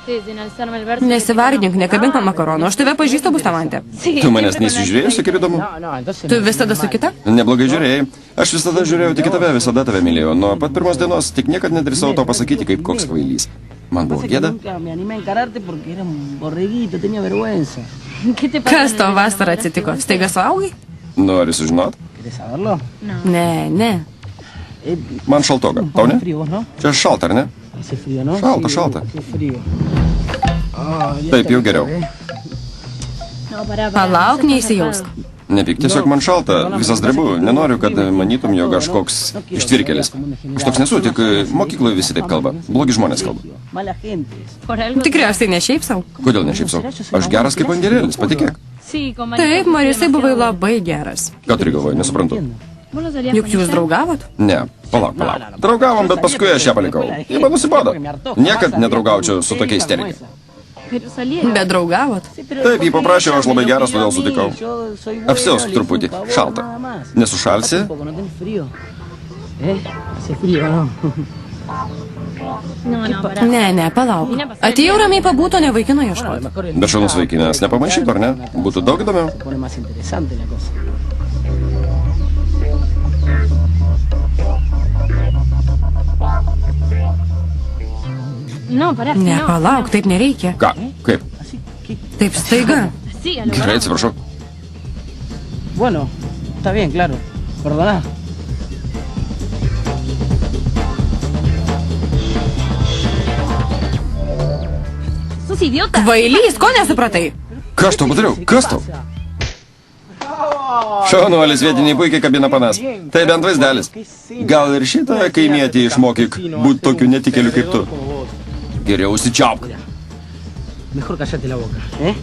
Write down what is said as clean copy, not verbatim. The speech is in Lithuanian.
Nesivardink, nekabink man makaronų, aš tave pažįstu, Bustamante. Tu manęs nesižiūrėjusi, kaip įdomu? Tu visada su kita? Neblogai žiūrėjai. Aš visada žiūrėjau tik į tave, visada tave mylėjau. Nuo pat pirmos dienos tik niekad nedrįsau to pasakyti, kaip koks kvailys. Man buvo gėda. Kas tau vasarą atsitiko? Staiga suaugai? Nori sužinot? Ne. Man šaltoka. Tau ne? Čia šalta, ar ne? Šalta. Taip, jau geriau. Palauk, neįsijausk. Nepyk, tiesiog man šalta, visas drebu. Nenoriu, kad manytum, jog aš koks ištvirkelis. Aš toks nesu, tik mokykloje visi taip kalba. Blogi žmonės kalba. Tikriausiai ne šiaip savo. Kodėl ne šiaip savo? Aš geras kaip angelėlis, patikėk. Taip, Marisai, buvai labai geras. Ką turi galvoje, nesuprantu. Juk jūs draugavot? Ne, palauk. Draugavom, bet paskui aš ją palikau. Ji man nusibodo. Niekad nedraugaučiau su tokia isterikė. Bet draugavot? Taip, jį paprašiau, aš labai geras, todėl sutikau. Apsiausk truputį, šalta. Nesušalsi? Ne, palauk. Atėjau ramiai pabūto, ne vaikino ieškoti. Bet šaunus vaikinas, nepamaišytų, ar ne? Būtų daug įdomiau. Ne, palauk, taip nereikia. Ką? Kaip? Taip staiga. Gerai, atsiprašau. Bueno, está bien, claro. Perdona. Kvailys, ko nesupratai? Ką aš tau padariau? Kas tau? Šaunuolis vietiniai puikiai kabina panas. Tai bent vaizdelis. Gal ir šitą kaimietį išmokyk būt tokiu netikėliu kaip tu. Geriau užsičiaupk. Mejor cállate la boca, ¿eh?